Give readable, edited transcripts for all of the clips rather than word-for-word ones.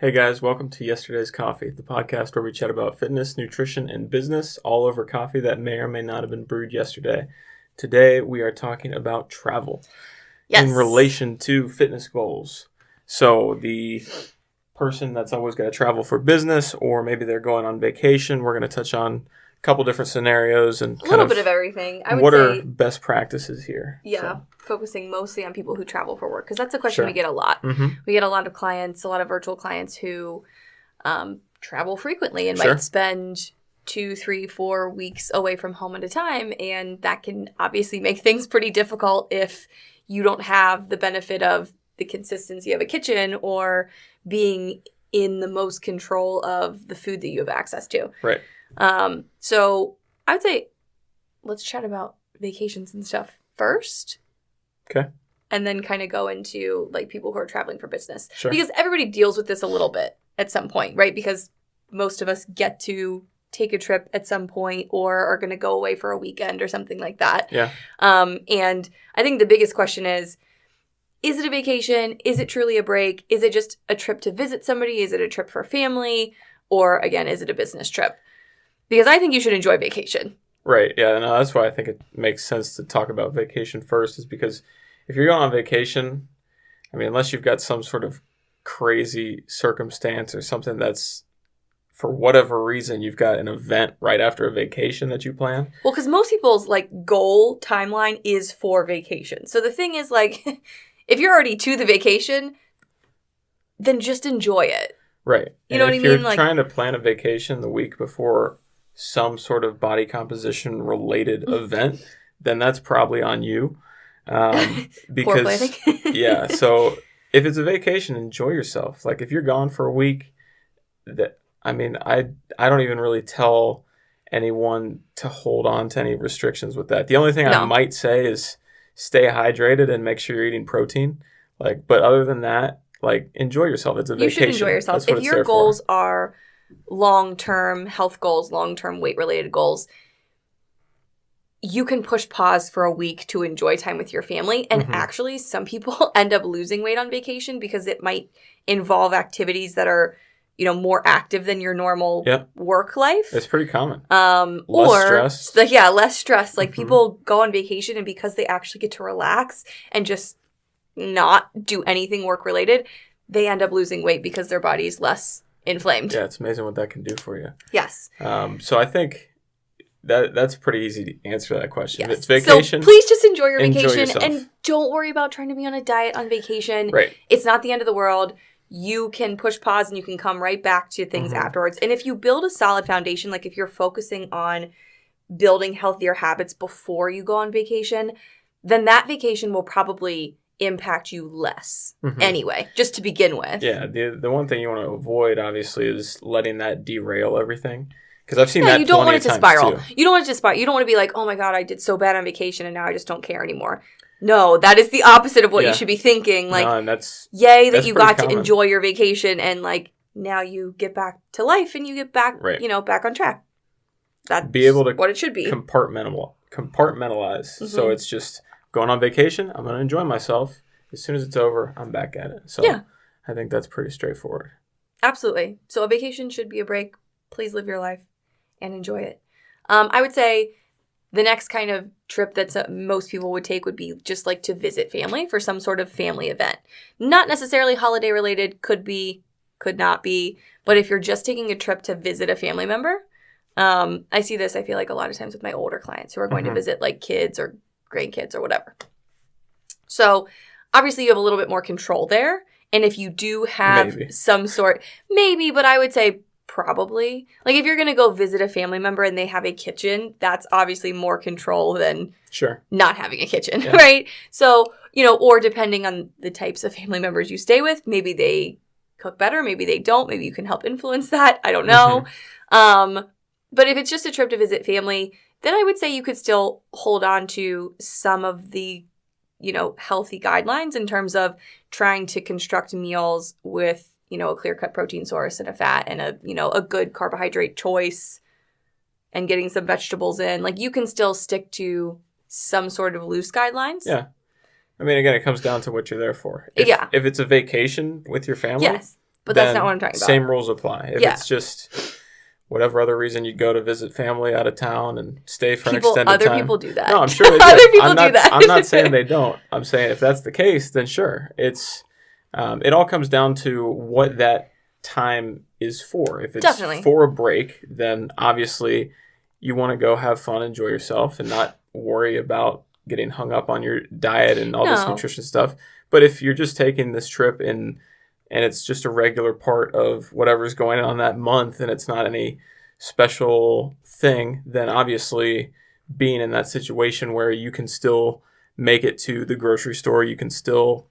Hey guys, welcome to Yesterday's Coffee, the podcast where we chat about fitness, nutrition, and business all over coffee that may or may not have been brewed yesterday. Today we are talking about travel in relation to fitness goals. So the person that's always going to travel for business, or maybe they're going on vacation, we're going to touch on a couple different scenarios and a little bit of everything. I would what say, are best practices here? Yeah, focusing mostly on people who travel for work, because that's a question we get a lot. Mm-hmm. We get a lot of clients, a lot of virtual clients who travel frequently and might spend 2, 3, 4 weeks away from home at a time, and that can obviously make things pretty difficult if you don't have the benefit of the consistency of a kitchen or being in the most control of the food that you have access to. Right. So I would say let's chat about vacations and stuff first. Okay. And then kind of go into like people who are traveling for business. Sure. Because everybody deals with this a little bit at some point, right? Because most of us get to take a trip at some point or are going to go away for a weekend or something like that. Yeah. And I think the biggest question is it a vacation? Is it truly a break? Is it just a trip to visit somebody? Is it a trip for family? Or again, is it a business trip? Because I think you should enjoy vacation. Right. Yeah. No, that's why I think it makes sense to talk about vacation first, is because if you're going on vacation, I mean, unless you've got some sort of crazy circumstance or something that's, for whatever reason, you've got an event right after a vacation that you plan. Well, because most people's like goal timeline is for vacation. So the thing is, like, if you're already to the vacation, then just enjoy it. Right. You know what I mean? If you're like, trying to plan a vacation the week before some sort of body composition related event, then that's probably on you. Because yeah, so if it's a vacation, enjoy yourself. Like if you're gone for a week, I don't even really tell anyone to hold on to any restrictions with that. The only thing I might say is stay hydrated and make sure you're eating protein. But other than that, enjoy yourself. It's a vacation. You should enjoy yourself. If your goals are long-term health goals, long-term weight-related goals, you can push pause for a week to enjoy time with your family. And actually, some people end up losing weight on vacation because it might involve activities that are, more active than your normal work life. It's pretty common. Less stress. Less stress. Like people go on vacation and because they actually get to relax and just not do anything work-related, they end up losing weight because their body's less inflamed. Yeah, it's amazing what that can do for you. Yes. So I think that's pretty easy to answer that question. Yes. It's vacation. So please just enjoy your vacation yourself. And don't worry about trying to be on a diet on vacation. Right. It's not the end of the world. You can push pause and you can come right back to things afterwards. And if you build a solid foundation, like if you're focusing on building healthier habits before you go on vacation, then that vacation will probably impact you less anyway, just to begin with. Yeah, the one thing you want to avoid, obviously, is letting that derail everything. Because I've seen that you don't want it to spiral. Too. You don't want it to spiral. You don't want to be like, oh my God, I did so bad on vacation and now I just don't care anymore. No, that is the opposite of what you should be thinking. Like, and that's you got common. to enjoy your vacation and now you get back to life and you get back, back on track. That's be able to what it should be. Compartmentalize. So it's just going on vacation. I'm going to enjoy myself. As soon as it's over, I'm back at it. So I think that's pretty straightforward. Absolutely. So a vacation should be a break. Please live your life and enjoy it. I would say the next kind of trip that most people would take would be just like to visit family for some sort of family event. Not necessarily holiday related, could be, could not be. But if you're just taking a trip to visit a family member, I see this, I feel like a lot of times with my older clients who are going to visit like kids or grandkids or whatever. So obviously you have a little bit more control there. And if you do have some sort, maybe, but I would say probably. Like if you're going to go visit a family member and they have a kitchen, that's obviously more control than not having a kitchen, right? So, or depending on the types of family members you stay with, maybe they cook better, maybe they don't, maybe you can help influence that. I don't know. But if it's just a trip to visit family, then I would say you could still hold on to some of the, healthy guidelines in terms of trying to construct meals with, a clear-cut protein source and a fat and a good carbohydrate choice and getting some vegetables in. Like you can still stick to some sort of loose guidelines. Yeah. I mean, again, it comes down to what you're there for. If it's a vacation with your family, But that's not what I'm talking about. Same rules apply. If it's just whatever other reason you go to visit family out of town and stay for an extended time. Other people do that. No, I'm sure they do. Other people do that. I'm not saying they don't. I'm saying if that's the case, then sure. It's it all comes down to what that time is for. If it's for a break, then obviously you want to go have fun, enjoy yourself, and not worry about getting hung up on your diet and all this nutrition stuff. But if you're just taking this trip and it's just a regular part of whatever's going on that month and it's not any special thing, then obviously being in that situation where you can still make it to the grocery store, you can still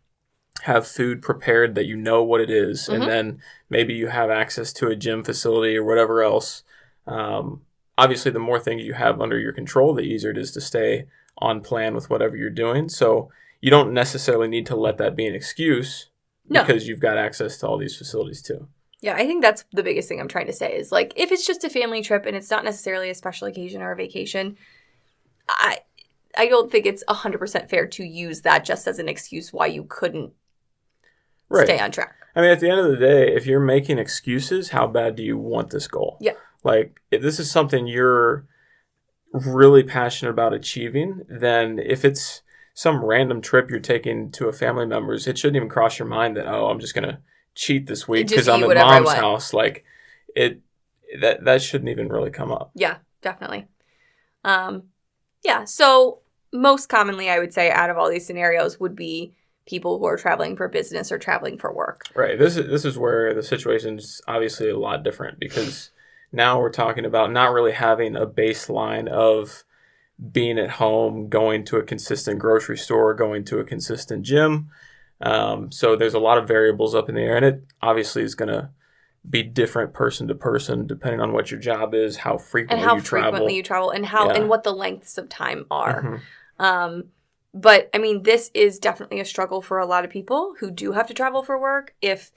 have food prepared that you know what it is, and then maybe you have access to a gym facility or whatever else. Obviously, the more things you have under your control, the easier it is to stay on plan with whatever you're doing. So you don't necessarily need to let that be an excuse because you've got access to all these facilities too. Yeah, I think that's the biggest thing I'm trying to say is, like, if it's just a family trip and it's not necessarily a special occasion or a vacation, I don't think it's 100% fair to use that just as an excuse why you couldn't stay on track. I mean, at the end of the day, if you're making excuses, how bad do you want this goal? Yeah. Like, if this is something you're really passionate about achieving, then if it's some random trip you're taking to a family member's, it shouldn't even cross your mind that, I'm just going to cheat this week because I'm at mom's house. Like, that shouldn't even really come up. Yeah, definitely. So most commonly, I would say, out of all these scenarios would be people who are traveling for business or traveling for work. Right. This is where the situation's obviously a lot different, because now we're talking about not really having a baseline of being at home, going to a consistent grocery store, going to a consistent gym. So there's a lot of variables up in the air, and it obviously is going to be different person to person depending on what your job is, how frequently you travel, and how and what the lengths of time are. But I mean, this is definitely a struggle for a lot of people who do have to travel for work. If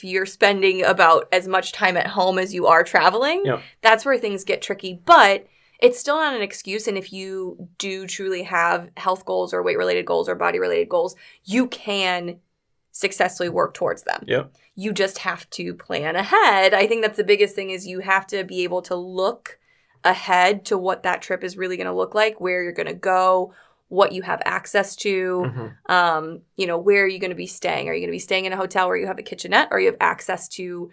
you're spending about as much time at home as you are traveling, that's where things get tricky. But it's still not an excuse. And if you do truly have health goals or weight-related goals or body-related goals, you can successfully work towards them. Yep. You just have to plan ahead. I think that's the biggest thing, is you have to be able to look ahead to what that trip is really going to look like, where you're going to go, what you have access to, where are you going to be staying? Are you going to be staying in a hotel where you have a kitchenette, or you have access to,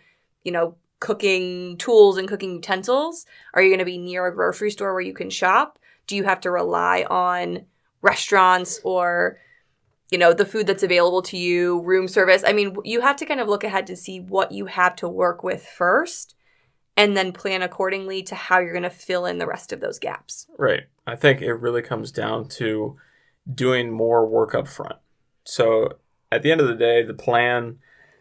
cooking tools and cooking utensils? Are you going to be near a grocery store where you can shop? Do you have to rely on restaurants or, the food that's available to you, room service? I mean, you have to kind of look ahead to see what you have to work with first, and then plan accordingly to how you're going to fill in the rest of those gaps. Right. I think it really comes down to doing more work up front. So at the end of the day, the plan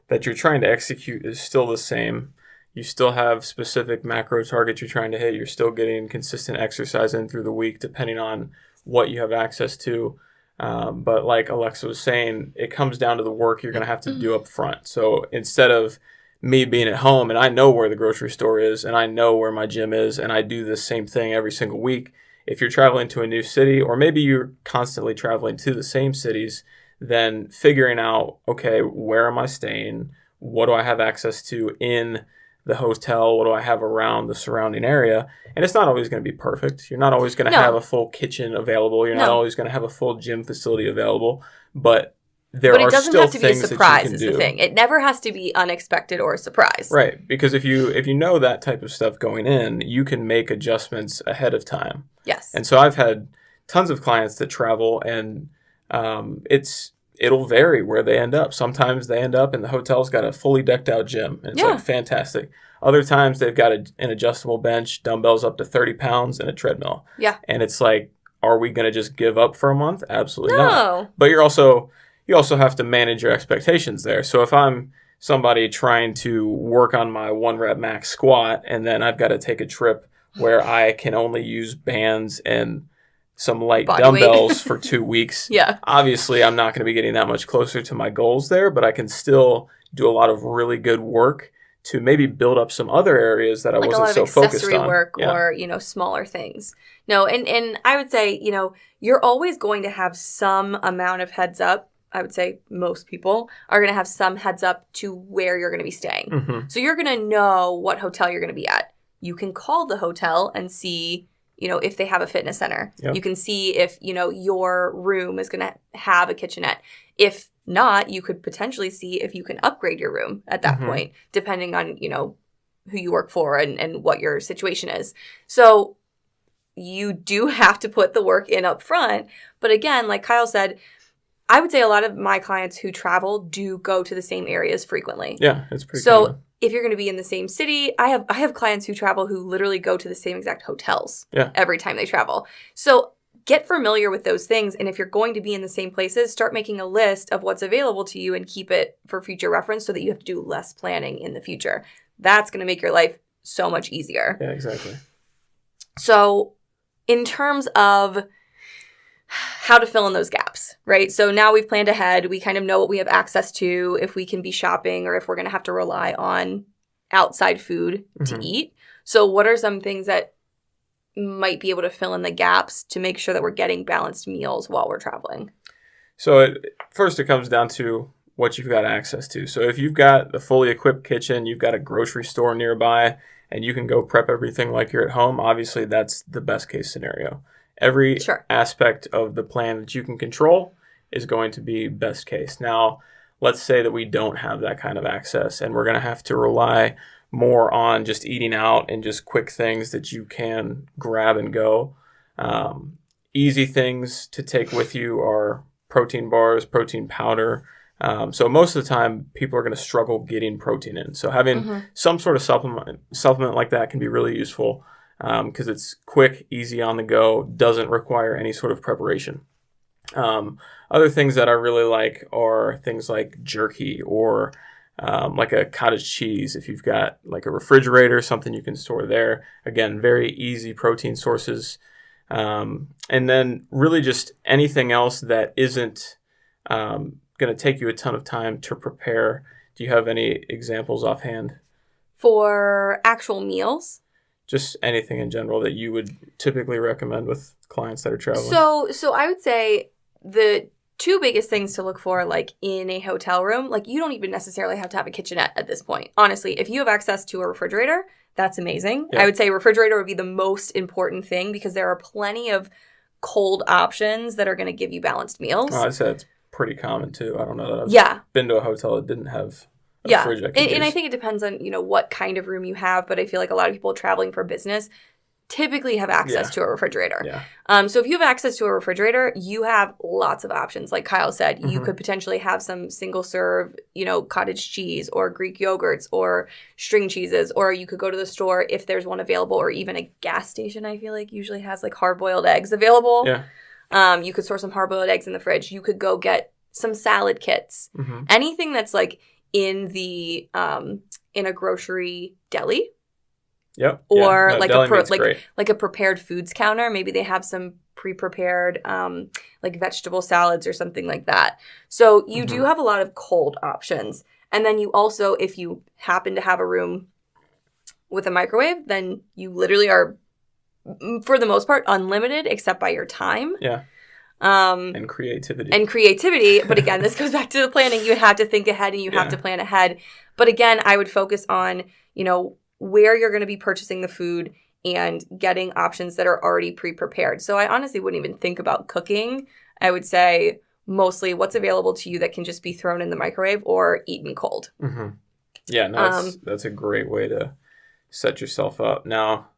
that you're trying to execute is still the same. You still have specific macro targets you're trying to hit. You're still getting consistent exercise in through the week, depending on what you have access to. But like Alexa was saying, it comes down to the work you're going to have to do up front. So instead of me being at home and I know where the grocery store is and I know where my gym is and I do the same thing every single week, if you're traveling to a new city, or maybe you're constantly traveling to the same cities, then figuring out, okay, where am I staying? What do I have access to in the hotel? What do I have around the surrounding area? And it's not always going to be perfect. You're not always going to have a full kitchen available. You're not always going to have a full gym facility available. But there are still things that you can do. But it doesn't have to be a surprise is the thing. It never has to be unexpected or a surprise. Right. Because if you know that type of stuff going in, you can make adjustments ahead of time. Yes. And so I've had tons of clients that travel, and it'll vary where they end up. Sometimes they end up and the hotel's got a fully decked out gym, and it's like fantastic. Other times they've got an adjustable bench, dumbbells up to 30 pounds, and a treadmill. Yeah. And it's like, are we going to just give up for a month? Absolutely not. But you also have to manage your expectations there. So if I'm somebody trying to work on my 1 rep max squat, and then I've got to take a trip where I can only use bands and some light dumbbells for 2 weeks. Obviously, I'm not going to be getting that much closer to my goals there, but I can still do a lot of really good work to maybe build up some other areas that I wasn't so focused on. Like a lot of accessory work or, smaller things. No, and I would say, you're always going to have some amount of heads up I would say most people, are going to have some heads up to where you're going to be staying. Mm-hmm. So you're going to know what hotel you're going to be at. You can call the hotel and see, if they have a fitness center. Yep. You can see if, your room is going to have a kitchenette. If not, you could potentially see if you can upgrade your room at that point, depending on, who you work for and what your situation is. So you do have to put the work in up front. But again, like Kyle said, I would say a lot of my clients who travel do go to the same areas frequently. Yeah, it's pretty common. If you're going to be in the same city, I have clients who travel who literally go to the same exact hotels every time they travel. So get familiar with those things. And if you're going to be in the same places, start making a list of what's available to you and keep it for future reference so that you have to do less planning in the future. That's going to make your life so much easier. Yeah, exactly. So in terms of how to fill in those gaps, right? So now we've planned ahead. We kind of know what we have access to, if we can be shopping or if we're going to have to rely on outside food to eat. So what are some things that might be able to fill in the gaps to make sure that we're getting balanced meals while we're traveling? So first it comes down to what you've got access to. So if you've got a fully equipped kitchen, you've got a grocery store nearby, and you can go prep everything like you're at home, obviously that's the best case scenario. Every aspect of the plan that you can control is going to be best case. Now, let's say that we don't have that kind of access and we're going to have to rely more on just eating out and just quick things that you can grab and go. Easy things to take with you are protein bars, protein powder. So most of the time, people are going to struggle getting protein in. So having some sort of supplement like that can be really useful. Because it's quick, easy on the go, doesn't require any sort of preparation. Other things that I really like are things like jerky or like a cottage cheese. If you've got like a refrigerator, something you can store there. Again, very easy protein sources. And then really just anything else that isn't going to take you a ton of time to prepare. Do you have any examples offhand? For actual meals? Just anything in general that you would typically recommend with clients that are traveling. So I would say the two biggest things to look for, like in a hotel room, like you don't even necessarily have to have a kitchenette at this point. Honestly, if you have access to a refrigerator, that's amazing. Yeah. I would say a refrigerator would be the most important thing because there are plenty of cold options that are going to give you balanced meals. Oh, I'd say it's pretty common too. I don't know that I've been to a hotel that didn't have fridge. And I think it depends on, what kind of room you have, but I feel like a lot of people traveling for business typically have access to a refrigerator. Yeah. So if you have access to a refrigerator, you have lots of options. Like Kyle said, you could potentially have some single serve, cottage cheese or Greek yogurts or string cheeses, or you could go to the store if there's one available, or even a gas station I feel like usually has like hard-boiled eggs available. Yeah. You could store some hard-boiled eggs in the fridge. You could go get some salad kits. Anything that's like in the in a grocery deli. Yep. Or yeah. like a prepared foods counter. Maybe they have some pre-prepared like vegetable salads or something like that. So you do have a lot of cold options. And then you also, if you happen to have a room with a microwave, then you literally are, for the most part, unlimited except by your time. Yeah. And creativity. But again, this goes back to the planning. You have to think ahead and you have to plan ahead. But again, I would focus on, where you're going to be purchasing the food and getting options that are already pre-prepared. So I honestly wouldn't even think about cooking. I would say mostly what's available to you that can just be thrown in the microwave or eaten cold. Yeah, no, that's a great way to set yourself up. Now,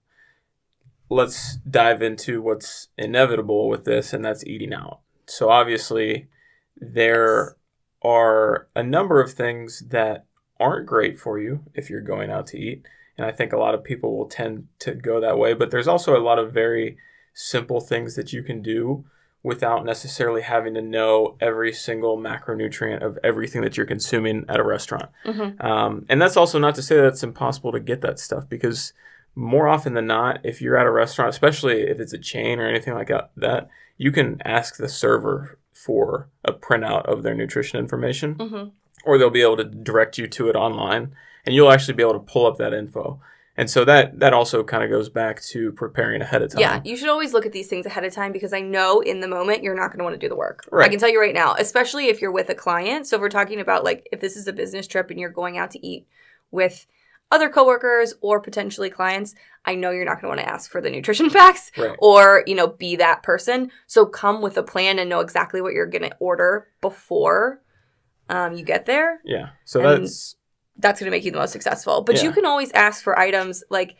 let's dive into what's inevitable with this, and that's eating out. So obviously, there are a number of things that aren't great for you if you're going out to eat. And I think a lot of people will tend to go that way. But there's also a lot of very simple things that you can do without necessarily having to know every single macronutrient of everything that you're consuming at a restaurant. And that's also not to say that it's impossible to get that stuff, because more often than not, if you're at a restaurant, especially if it's a chain or anything like that, you can ask the server for a printout of their nutrition information, or they'll be able to direct you to it online, and you'll actually be able to pull up that info. And so that also kind of goes back to preparing ahead of time. Yeah, you should always look at these things ahead of time because I know in the moment you're not going to want to do the work. Right. I can tell you right now, especially if you're with a client. So if we're talking about like if this is a business trip and you're going out to eat with other coworkers or potentially clients, I know you're not going to want to ask for the nutrition facts or, be that person. So come with a plan and know exactly what you're going to order before you get there. Yeah. So that's going to make you the most successful. But you can always ask for items like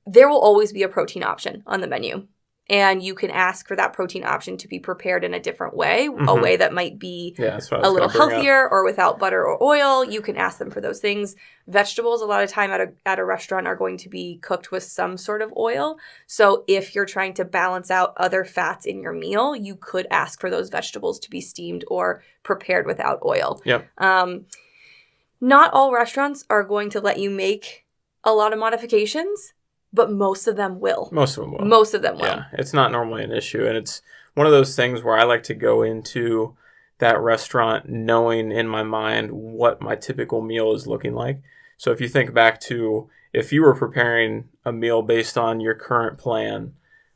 there will always be a protein option on the menu. And you can ask for that protein option to be prepared in a different way, a way that might be a little healthier or without butter or oil. You can ask them for those things. Vegetables, a lot of time at a restaurant, are going to be cooked with some sort of oil. So if you're trying to balance out other fats in your meal, you could ask for those vegetables to be steamed or prepared without oil. Yep. Not all restaurants are going to let you make a lot of modifications. But most of them will. Most of them will. Most of them will. Yeah, it's not normally an issue. And it's one of those things where I like to go into that restaurant knowing in my mind what my typical meal is looking like. So if you think back to if you were preparing a meal based on your current plan,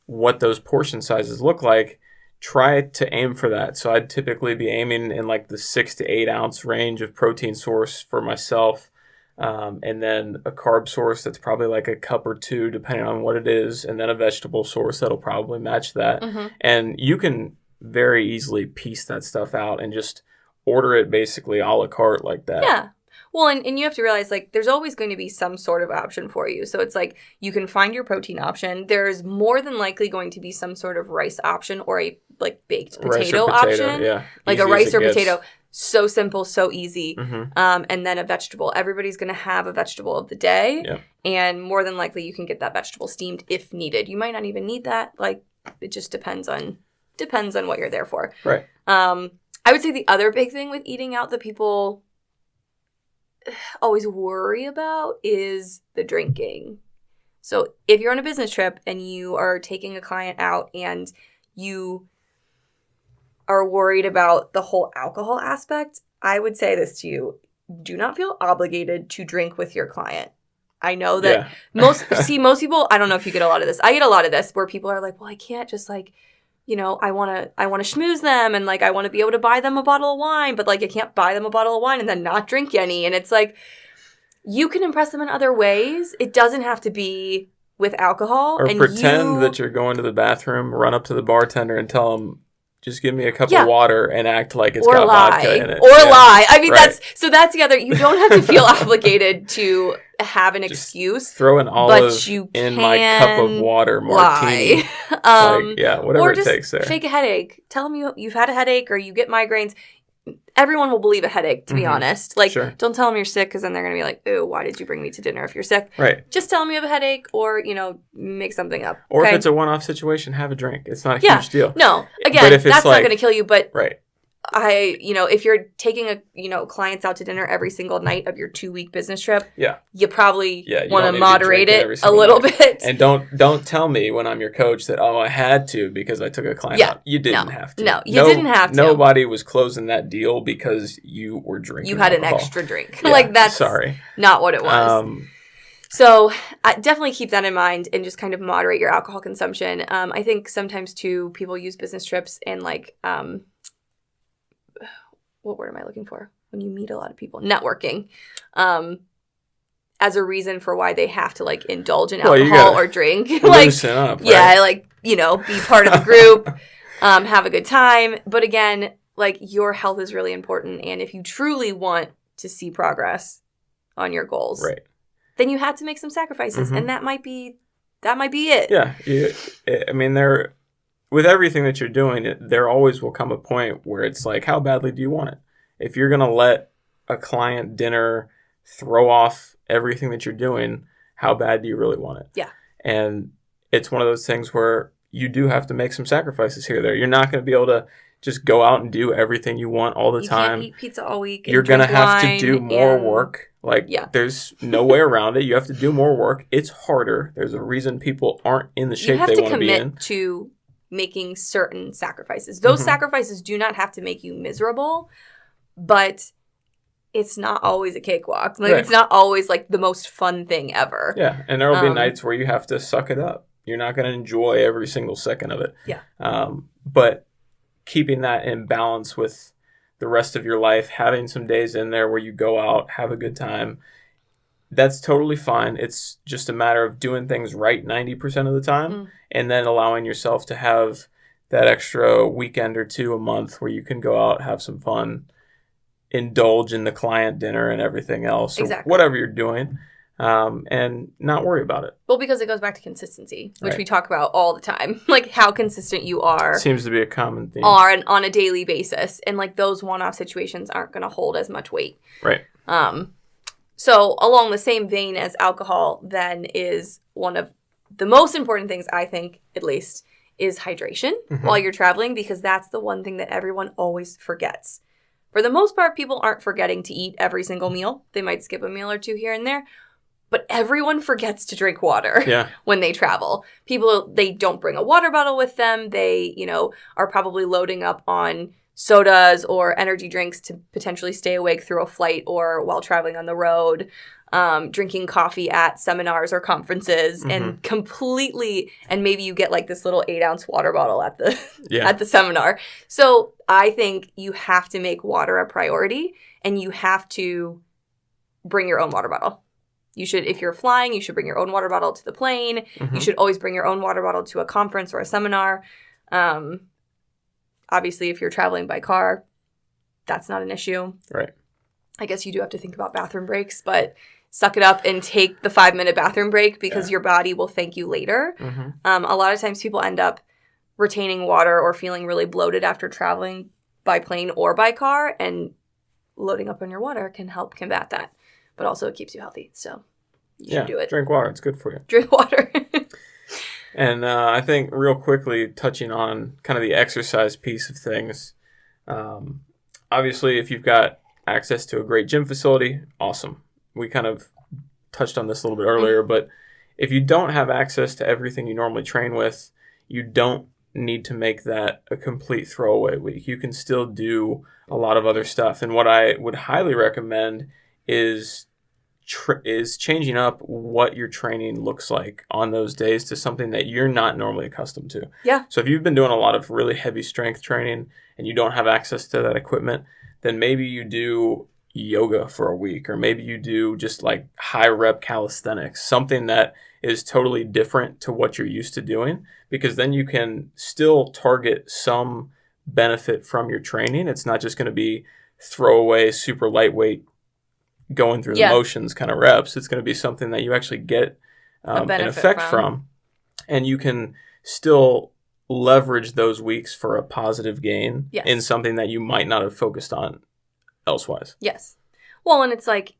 what those portion sizes look like, try to aim for that. So I'd typically be aiming in like the 6 to 8 ounce range of protein source for myself. And then a carb source that's probably like a cup or two, depending on what it is. And then a vegetable source that'll probably match that. Mm-hmm. And you can very easily piece that stuff out and just order it basically a la carte like that. Yeah. Well, and you have to realize, like, there's always going to be some sort of option for you. So it's like you can find your protein option. There's more than likely going to be some sort of rice option or a, like, baked potato option. Yeah. Like easy a rice or potato. So simple, so easy. Mm-hmm. And then a vegetable. Everybody's going to have a vegetable of the day. Yeah. And more than likely, you can get that vegetable steamed if needed. You might not even need that. Like, it just depends on what you're there for. Right. I would say the other big thing with eating out that people always worry about is the drinking. So if you're on a business trip and you are taking a client out and you are worried about the whole alcohol aspect, I would say this to you. Do not feel obligated to drink with your client. I know that most people, I don't know if you get a lot of this. I get a lot of this where people are like, well, I can't just like, I want to schmooze them and like I want to be able to buy them a bottle of wine, but like I can't buy them a bottle of wine and then not drink any. And it's like you can impress them in other ways. It doesn't have to be with alcohol. Or and pretend that you're going to the bathroom, run up to the bartender and tell them, just give me a cup of water and act like it's got vodka in it. Or lie. I mean, that's the other. You don't have to feel obligated to have an excuse. Throw an olive in my cup of water martini. Whatever it takes there. Fake a headache. Tell them you've had a headache or you get migraines. Everyone will believe a headache, to be honest. Like, don't tell them you're sick because then they're going to be like, ooh, why did you bring me to dinner if you're sick? Right. Just tell them you have a headache or, make something up. Or if it's a one-off situation, have a drink. It's not a huge deal. No. Again, that's not going to kill you, but right. If you're taking clients out to dinner every single night of your 2-week business trip, you probably want to moderate it a little bit. And don't tell me when I'm your coach that, I had to because I took a client out. You didn't have to. No, you didn't have to. Nobody was closing that deal because you were drinking. You had alcohol. An extra drink. That's not what it was. So definitely keep that in mind and just kind of moderate your alcohol consumption. I think sometimes too, people use business trips and like, what word am I looking for? When you meet a lot of people, networking, as a reason for why they have to like indulge in alcohol or drink. Loosen up, right? Be part of the group, have a good time. But again, like your health is really important. And if you truly want to see progress on your goals, right, then you have to make some sacrifices. Mm-hmm. And that might be it. Yeah. I mean, with everything that you're doing, there always will come a point where it's like, how badly do you want it? If you're going to let a client dinner throw off everything that you're doing, how bad do you really want it? Yeah. And it's one of those things where you do have to make some sacrifices here or there. You're not going to be able to just go out and do everything you want all the time. You can't eat pizza all week. You're going to have to do more work. There's no way around it. You have to do more work. It's harder. There's a reason people aren't in the shape they want to be in. You have to commit to making certain sacrifices. Those sacrifices do not have to make you miserable, but it's not always a cakewalk. Like, it's not always, like, the most fun thing ever. Yeah, and there will be nights where you have to suck it up. You're not going to enjoy every single second of it. Yeah. But keeping that in balance with the rest of your life, having some days in there where you go out, have a good time, that's totally fine. It's just a matter of doing things right 90% of the time and then allowing yourself to have that extra weekend or two a month where you can go out, have some fun, indulge in the client dinner and everything else, or whatever you're doing, and not worry about it. Well, because it goes back to consistency, which we talk about all the time. Like, how consistent you are. Seems to be a common theme. On a daily basis. And, like, those one-off situations aren't going to hold as much weight. Right. So, along the same vein as alcohol, then, is one of the most important things, I think, at least, is hydration while you're traveling, because that's the one thing that everyone always forgets. For the most part, people aren't forgetting to eat every single meal. They might skip a meal or two here and there. But everyone forgets to drink water when they travel. People, they don't bring a water bottle with them. They, are probably loading up on sodas or energy drinks to potentially stay awake through a flight or while traveling on the road, drinking coffee at seminars or conferences, and maybe you get like this little 8-ounce water bottle at the seminar. So I think you have to make water a priority, and you have to bring your own water bottle. You should, if you're flying, you should bring your own water bottle to the plane. You should always bring your own water bottle to a conference or a seminar. Obviously, if you're traveling by car, that's not an issue. Right. I guess you do have to think about bathroom breaks, but suck it up and take the 5-minute bathroom break, because your body will thank you later. A lot of times people end up retaining water or feeling really bloated after traveling by plane or by car, and loading up on your water can help combat that. But also it keeps you healthy, so you should do it. Drink water. It's good for you. Drink water. And I think real quickly, touching on kind of the exercise piece of things, obviously if you've got access to a great gym facility, awesome. We kind of touched on this a little bit earlier, but if you don't have access to everything you normally train with, you don't need to make that a complete throwaway week. You can still do a lot of other stuff. And what I would highly recommend is changing up what your training looks like on those days to something that you're not normally accustomed to. Yeah. So if you've been doing a lot of really heavy strength training and you don't have access to that equipment, then maybe you do yoga for a week, or maybe you do just like high rep calisthenics, something that is totally different to what you're used to doing, because then you can still target some benefit from your training. It's not just going to be throwaway, super lightweight, going through the motions kind of reps. It's going to be something that you actually get an effect from. And you can still leverage those weeks for a positive gain in something that you might not have focused on elsewise. Yes. Well, and it's like,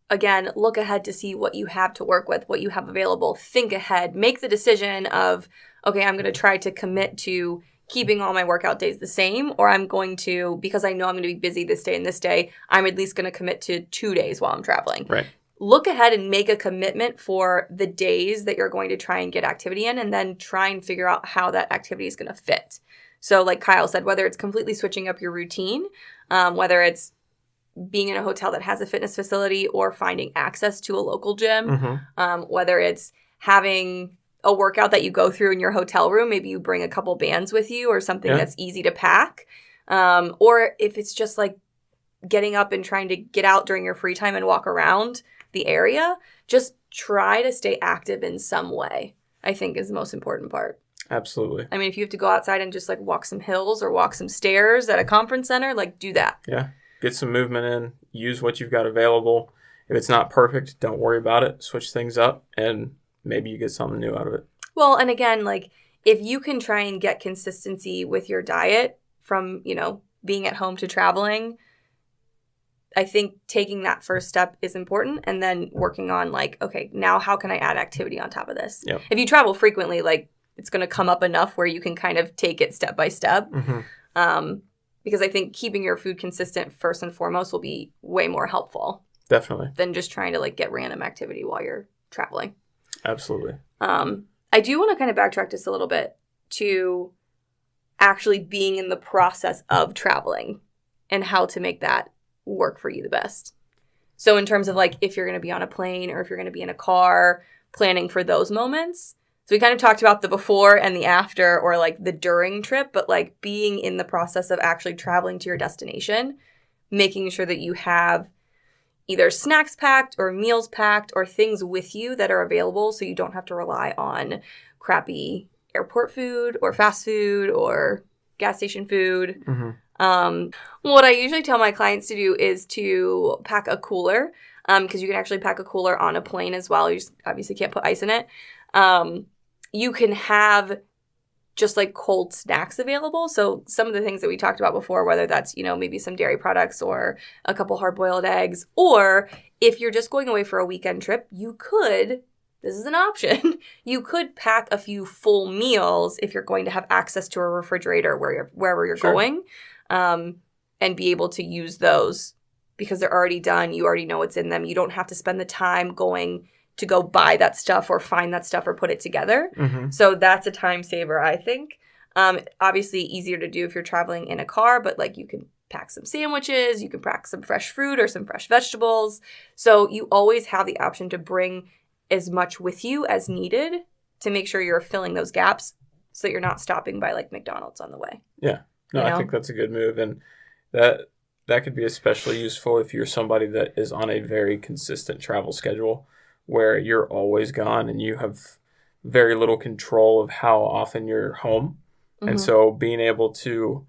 again, look ahead to see what you have to work with, what you have available. Think ahead. Make the decision of, okay, I'm going to try to commit to keeping all my workout days the same, or I'm going to, because I know I'm going to be busy this day and this day, I'm at least going to commit to 2 days while I'm traveling. Right. Look ahead and make a commitment for the days that you're going to try and get activity in, and then try and figure out how that activity is going to fit. So like Kyle said, whether it's completely switching up your routine, whether it's being in a hotel that has a fitness facility or finding access to a local gym, whether it's having a workout that you go through in your hotel room, maybe you bring a couple bands with you or something that's easy to pack. Or if it's just like getting up and trying to get out during your free time and walk around the area, just try to stay active in some way, I think is the most important part. Absolutely. I mean, if you have to go outside and just like walk some hills or walk some stairs at a conference center, like do that. Yeah. Get some movement in, use what you've got available. If it's not perfect, don't worry about it. Switch things up, and maybe you get something new out of it. Well, and again, like if you can try and get consistency with your diet from, being at home to traveling, I think taking that first step is important, and then working on like, okay, now how can I add activity on top of this? Yep. If you travel frequently, like it's going to come up enough where you can kind of take it step by step. Because I think keeping your food consistent first and foremost will be way more helpful. Definitely. Than just trying to like get random activity while you're traveling. Absolutely. I do want to kind of backtrack just a little bit to actually being in the process of traveling and how to make that work for you the best. So in terms of like if you're going to be on a plane or if you're going to be in a car, planning for those moments. So we kind of talked about the before and the after or like the during trip, but like being in the process of actually traveling to your destination, making sure that you have either snacks packed or meals packed or things with you that are available so you don't have to rely on crappy airport food or fast food or gas station food. What I usually tell my clients to do is to pack a cooler because you can actually pack a cooler on a plane as well. You just obviously can't put ice in it. You can have just like cold snacks available. So some of the things that we talked about before, whether that's, you know, maybe some dairy products or a couple hard-boiled eggs, or if you're just going away for a weekend trip, you could, this is an option, you could pack a few full meals if you're going to have access to a refrigerator wherever you're going, and be able to use those because they're already done. You already know what's in them. You don't have to spend the time going to go buy that stuff or find that stuff or put it together. So that's a time saver, I think. Obviously easier to do if you're traveling in a car, but like you can pack some sandwiches, you can pack some fresh fruit or some fresh vegetables. So you always have the option to bring as much with you as needed to make sure you're filling those gaps so that you're not stopping by like McDonald's on the way. Yeah. No, I think that's a good move. And that could be especially useful if you're somebody that is on a very consistent travel schedule where you're always gone and you have very little control of how often you're home. And so being able to,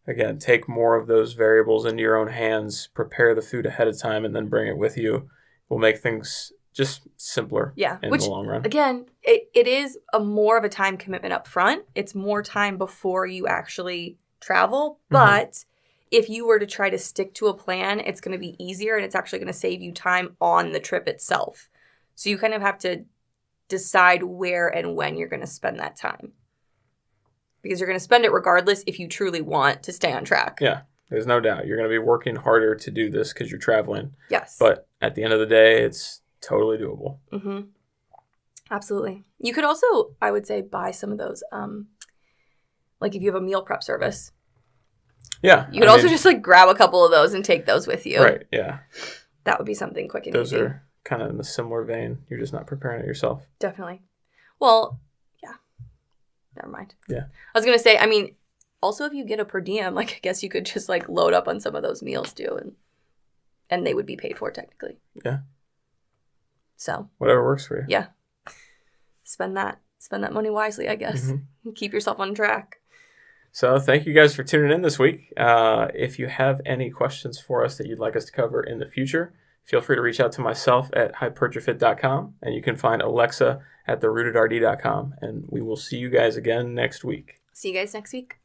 again, take more of those variables into your own hands, prepare the food ahead of time, and then bring it with you will make things just simpler in the long run. Again, it is more of a time commitment up front. It's more time before you actually travel. But if you were to try to stick to a plan, it's going to be easier and it's actually going to save you time on the trip itself. So you kind of have to decide where and when you're going to spend that time. Because you're going to spend it regardless if you truly want to stay on track. Yeah, there's no doubt. You're going to be working harder to do this because you're traveling. Yes. But at the end of the day, it's totally doable. Absolutely. You could also, I would say, buy some of those, like if you have a meal prep service. Yeah. You could also just like grab a couple of those and take those with you. Right, yeah. That would be something quick and easy. Those are kind of in the similar vein. You're just not preparing it yourself. Definitely. Well, yeah. Never mind. Yeah. I was going to say, I mean, also if you get a per diem, like I guess you could just like load up on some of those meals too and they would be paid for technically. Yeah. So. Whatever works for you. Yeah. Spend that money wisely, I guess. Keep yourself on track. So thank you guys for tuning in this week. If you have any questions for us that you'd like us to cover in the future, feel free to reach out to myself at HypertroFit.com, and you can find Alexa at therootedrd.com. And we will see you guys again next week. See you guys next week.